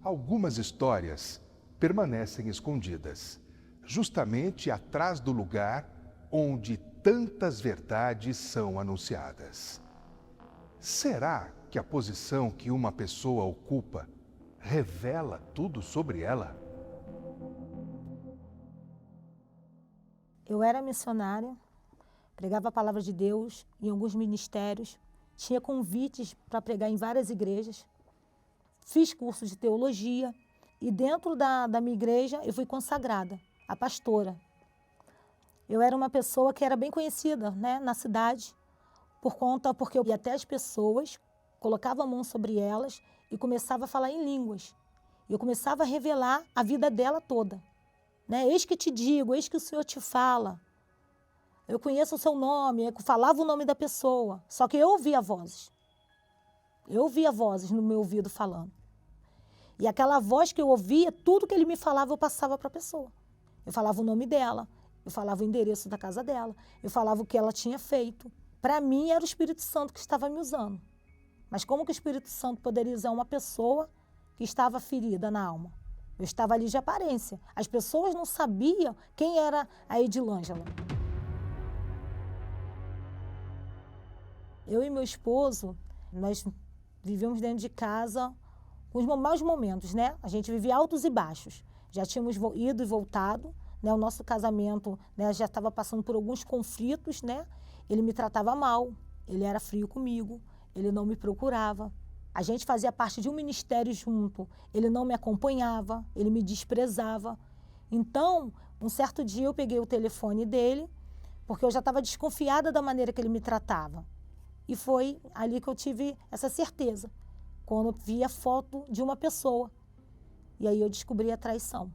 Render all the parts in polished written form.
Algumas histórias permanecem escondidas, justamente atrás do lugar onde tantas verdades são anunciadas. Será que a posição que uma pessoa ocupa revela tudo sobre ela? Eu era missionária, pregava a palavra de Deus em alguns ministérios, tinha convites para pregar em várias igrejas, fiz curso de teologia e dentro da minha igreja eu fui consagrada, a pastora. Eu era uma pessoa que era bem conhecida, né, na cidade, porque eu ia até as pessoas, colocava a mão sobre elas e começava a falar em línguas. Eu começava a revelar a vida dela toda. Né? Eis que te digo, eis que o Senhor te fala. Eu conheço o seu nome, eu falava o nome da pessoa, só que eu ouvia vozes. Eu ouvia vozes no meu ouvido falando. E aquela voz que eu ouvia, tudo que ele me falava, eu passava para a pessoa. Eu falava o nome dela, eu falava o endereço da casa dela, eu falava o que ela tinha feito. Para mim, era o Espírito Santo que estava me usando. Mas como que o Espírito Santo poderia usar uma pessoa que estava ferida na alma? Eu estava ali de aparência. As pessoas não sabiam quem era a Edilângela. Eu e meu esposo, nós vivíamos dentro de casa com os maus momentos, né? A gente vivia altos e baixos. Já tínhamos ido e voltado, né? O nosso casamento, né, já estava passando por alguns conflitos, né? Ele me tratava mal, ele era frio comigo, ele não me procurava. A gente fazia parte de um ministério junto, ele não me acompanhava, ele me desprezava. Então, um certo dia eu peguei o telefone dele, porque eu já estava desconfiada da maneira que ele me tratava. E foi ali que eu tive essa certeza, quando eu vi a foto de uma pessoa. E aí eu descobri a traição.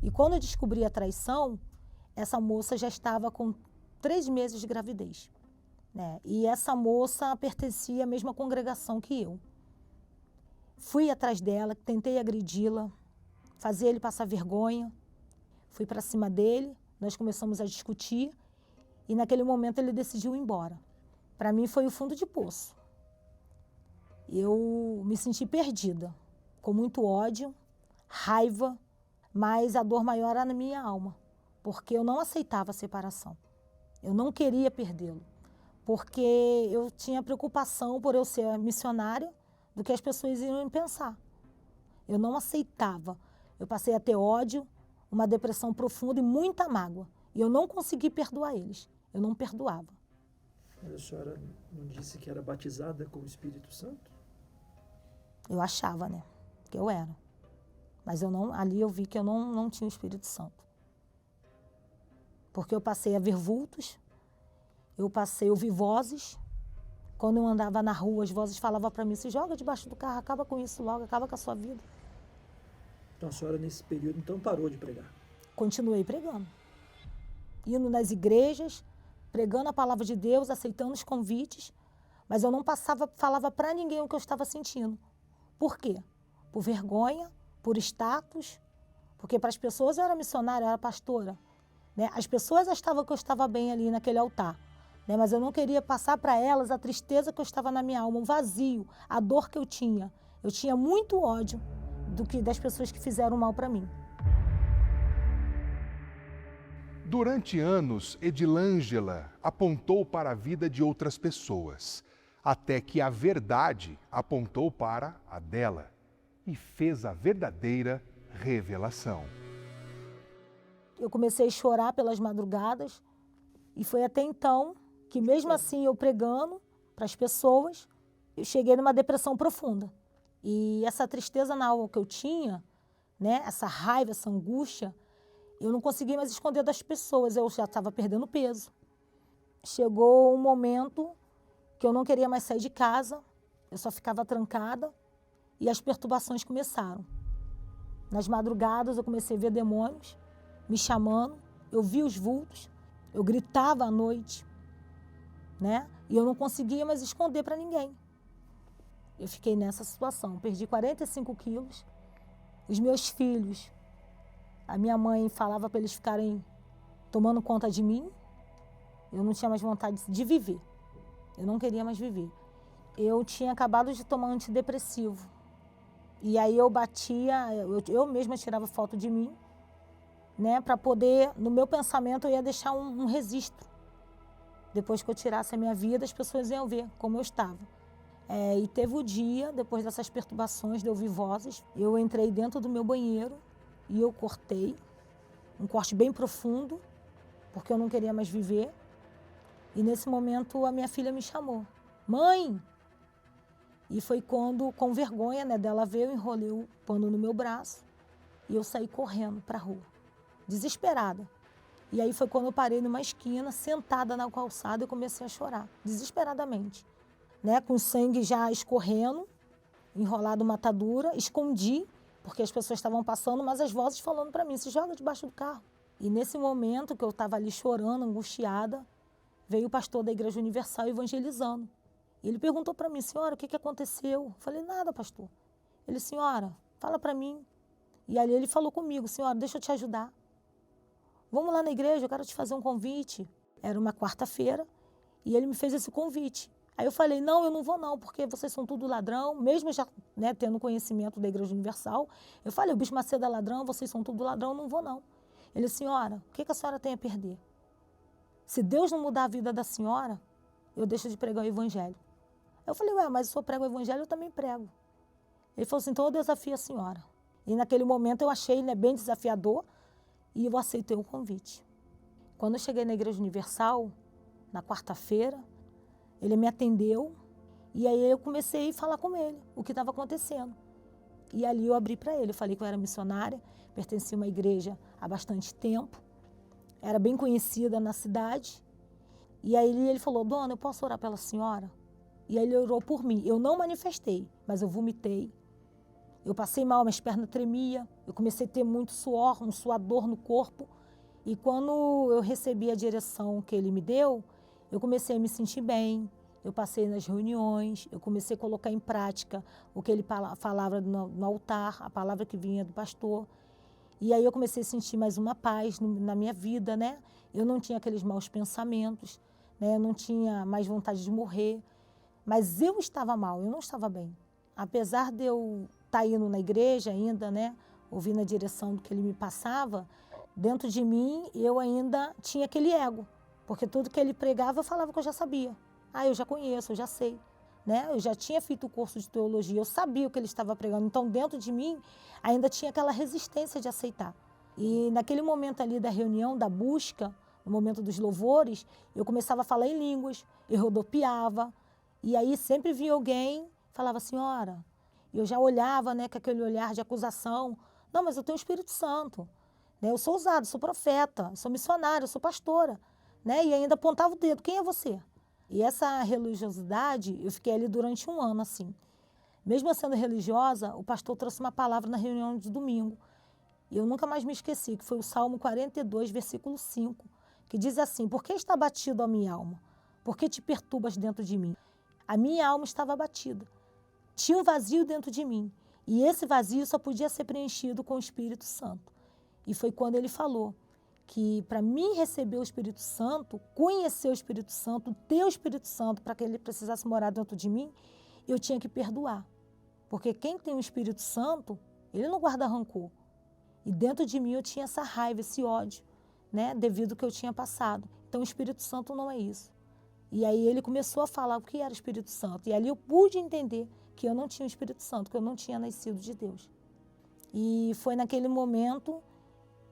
E quando eu descobri a traição, essa moça já estava com 3 meses de gravidez. Né? E essa moça pertencia à mesma congregação que eu. Fui atrás dela, tentei agredi-la, fazer ele passar vergonha. Fui para cima dele, nós começamos a discutir e naquele momento ele decidiu ir embora. Para mim foi o fundo de poço. Eu me senti perdida, com muito ódio, raiva, mas a dor maior era na minha alma, porque eu não aceitava a separação. Eu não queria perdê-lo, porque eu tinha preocupação por eu ser missionária do que as pessoas iam pensar. Eu não aceitava. Eu passei a ter ódio, uma depressão profunda e muita mágoa. E eu não consegui perdoar eles. Eu não perdoava. Mas a senhora não disse que era batizada com o Espírito Santo? Eu achava, né? Que eu era. Mas ali eu vi que eu não tinha o Espírito Santo. Porque eu passei a ver vultos, eu passei a ouvir vozes. Quando eu andava na rua, as vozes falavam para mim, se joga debaixo do carro, acaba com isso logo, acaba com a sua vida. Então a senhora nesse período então parou de pregar? Continuei pregando. Indo nas igrejas, pregando a palavra de Deus, aceitando os convites, mas eu não falava para ninguém o que eu estava sentindo. Por quê? Por vergonha, por status, porque para as pessoas eu era missionária, eu era pastora. Né? As pessoas achavam que eu estava bem ali naquele altar, né? Mas eu não queria passar para elas a tristeza que eu estava na minha alma, um vazio, a dor que eu tinha. Eu tinha muito ódio das pessoas que fizeram mal para mim. Durante anos, Edilângela apontou para a vida de outras pessoas, até que a verdade apontou para a dela e fez a verdadeira revelação. Eu comecei a chorar pelas madrugadas e foi até então que, mesmo assim, eu pregando para as pessoas, eu cheguei numa depressão profunda. E essa tristeza na alma que eu tinha, né, essa raiva, essa angústia, eu não conseguia mais esconder das pessoas, eu já estava perdendo peso. Chegou um momento que eu não queria mais sair de casa, eu só ficava trancada e as perturbações começaram. Nas madrugadas eu comecei a ver demônios me chamando, eu via os vultos, eu gritava à noite, né? E eu não conseguia mais esconder para ninguém. Eu fiquei nessa situação, perdi 45 quilos, os meus filhos, a minha mãe falava para eles ficarem tomando conta de mim, eu não tinha mais vontade de viver, eu não queria mais viver. Eu tinha acabado de tomar antidepressivo E aí eu batia, eu mesma tirava foto de mim, né, para poder, no meu pensamento, eu ia deixar um registro. Depois que eu tirasse a minha vida, as pessoas iam ver como eu estava. E teve o dia, depois dessas perturbações, de ouvir vozes, eu entrei dentro do meu banheiro e eu cortei, um corte bem profundo, porque eu não queria mais viver. E nesse momento a minha filha me chamou, mãe! E foi quando, com vergonha, né, dela ver, eu enrolei o pano no meu braço e eu saí correndo para a rua, desesperada. E aí foi quando eu parei numa esquina, sentada na calçada, e comecei a chorar, desesperadamente, né, com sangue já escorrendo, enrolado uma atadura, escondi, porque as pessoas estavam passando, mas as vozes falando para mim, se joga debaixo do carro. E nesse momento que eu estava ali chorando, angustiada, veio o pastor da Igreja Universal evangelizando. Ele perguntou para mim, senhora, o que aconteceu? Eu falei, nada, pastor. Ele, senhora, fala para mim. E ali ele falou comigo, senhora, deixa eu te ajudar. Vamos lá na igreja, eu quero te fazer um convite. Era uma quarta-feira e ele me fez esse convite. Aí eu falei, não, eu não vou não, porque vocês são tudo ladrão, mesmo já, né, tendo conhecimento da Igreja Universal. Eu falei, o Bispo Macedo é ladrão, vocês são tudo ladrão, eu não vou não. Ele, senhora, o que a senhora tem a perder? Se Deus não mudar a vida da senhora, eu deixo de pregar o evangelho. Eu falei, ué, mas se eu prego o evangelho, eu também prego. Ele falou assim, então eu desafio a senhora. E naquele momento eu achei, né, bem desafiador e eu aceitei o convite. Quando eu cheguei na Igreja Universal, na quarta-feira, ele me atendeu e aí eu comecei a falar com ele o que estava acontecendo. E ali eu abri para ele, eu falei que eu era missionária, pertencia a uma igreja há bastante tempo, era bem conhecida na cidade. E aí ele falou, dona, eu posso orar pela senhora? E aí ele orou por mim. Eu não manifestei, mas eu vomitei. Eu passei mal, minhas pernas tremiam. Eu comecei a ter muito suor, um suador no corpo. E quando eu recebi a direção que ele me deu, eu comecei a me sentir bem. Eu passei nas reuniões, eu comecei a colocar em prática o que ele falava no altar, a palavra que vinha do pastor. E aí eu comecei a sentir mais uma paz na minha vida, né? Eu não tinha aqueles maus pensamentos, né? Eu não tinha mais vontade de morrer. Mas eu estava mal, eu não estava bem. Apesar de eu estar indo na igreja ainda, né, ouvindo a direção do que ele me passava, dentro de mim eu ainda tinha aquele ego. Porque tudo que ele pregava eu falava que eu já sabia. Ah, eu já conheço, eu já sei. Né? Eu já tinha feito o curso de teologia, eu sabia o que ele estava pregando. Então, dentro de mim, ainda tinha aquela resistência de aceitar. E naquele momento ali da reunião, da busca, no momento dos louvores, eu começava a falar em línguas, eu rodopiava. E aí sempre vinha alguém, falava, senhora, e eu já olhava, né, com aquele olhar de acusação. Não, mas eu tenho o Espírito Santo, né? Eu sou ousado, sou profeta, sou missionária, sou pastora, né? E ainda apontava o dedo, quem é você? E essa religiosidade, eu fiquei ali durante um ano, assim. Mesmo eu sendo religiosa, o pastor trouxe uma palavra na reunião de domingo. E eu nunca mais me esqueci, que foi o Salmo 42, versículo 5, que diz assim, por que está batido a minha alma? Por que te perturbas dentro de mim? A minha alma estava abatida. Tinha um vazio dentro de mim. E esse vazio só podia ser preenchido com o Espírito Santo. E foi quando ele falou que para mim receber o Espírito Santo, conhecer o Espírito Santo, ter o Espírito Santo para que ele precisasse morar dentro de mim, eu tinha que perdoar. Porque quem tem o Espírito Santo, ele não guarda rancor. E dentro de mim eu tinha essa raiva, esse ódio, né, devido ao que eu tinha passado. Então o Espírito Santo não é isso. E aí ele começou a falar o que era o Espírito Santo. E ali eu pude entender que eu não tinha o Espírito Santo, que eu não tinha nascido de Deus. E foi naquele momento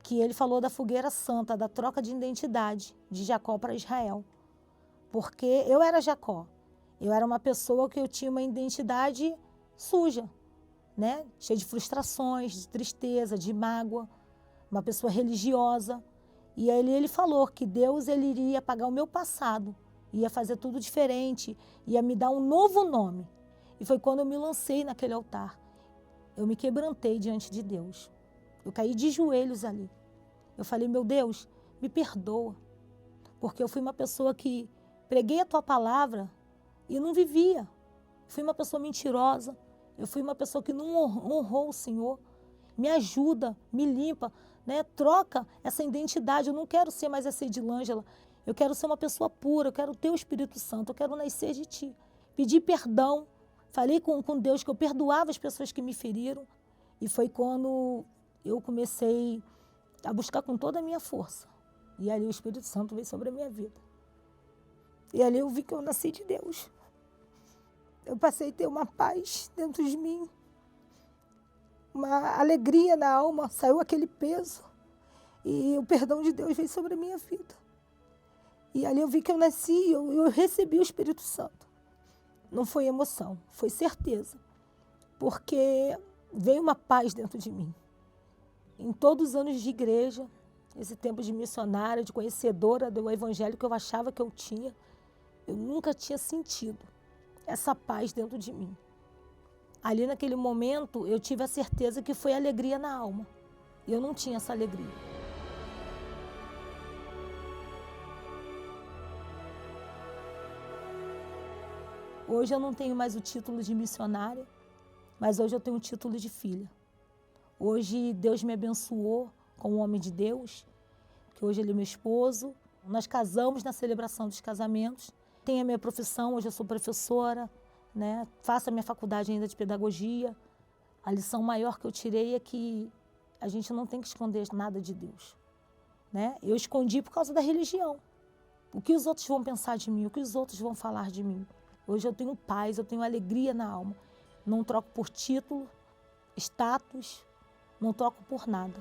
que ele falou da fogueira santa, da troca de identidade de Jacó para Israel. Porque eu era Jacó. Eu era uma pessoa que eu tinha uma identidade suja, né? Cheia de frustrações, de tristeza, de mágoa. Uma pessoa religiosa. E aí ele falou que Deus ele iria apagar o meu passado, ia fazer tudo diferente, ia me dar um novo nome. E foi quando eu me lancei naquele altar. Eu me quebrantei diante de Deus. Eu caí de joelhos ali. Eu falei, meu Deus, me perdoa. Porque eu fui uma pessoa que preguei a tua palavra e não vivia. Fui uma pessoa mentirosa. Eu fui uma pessoa que não honrou o Senhor. Me ajuda, me limpa, né? Troca essa identidade. Eu não quero ser mais essa Edilângela. Eu quero ser uma pessoa pura, eu quero ter o Espírito Santo, eu quero nascer de ti. Pedir perdão, Falei com Deus que eu perdoava as pessoas que me feriram. E foi quando eu comecei a buscar com toda a minha força. E ali o Espírito Santo veio sobre a minha vida. E ali eu vi que eu nasci de Deus. Eu passei a ter uma paz dentro de mim, uma alegria na alma, saiu aquele peso. E o perdão de Deus veio sobre a minha vida. E ali eu vi que eu nasci, eu recebi o Espírito Santo. Não foi emoção, foi certeza. Porque veio uma paz dentro de mim. Em todos os anos de igreja, esse tempo de missionária, de conhecedora do evangelho que eu achava que eu tinha, eu nunca tinha sentido essa paz dentro de mim. Ali naquele momento, eu tive a certeza que foi alegria na alma. E eu não tinha essa alegria. Hoje eu não tenho mais o título de missionária, mas hoje eu tenho o título de filha. Hoje Deus me abençoou com um homem de Deus, que hoje ele é meu esposo. Nós casamos na celebração dos casamentos. Tenho a minha profissão, hoje eu sou professora, né? Faço a minha faculdade ainda de pedagogia. A lição maior que eu tirei é que a gente não tem que esconder nada de Deus, né? Eu escondi por causa da religião. O que os outros vão pensar de mim, o que os outros vão falar de mim. Hoje eu tenho paz, eu tenho alegria na alma. Não troco por título, status, não troco por nada.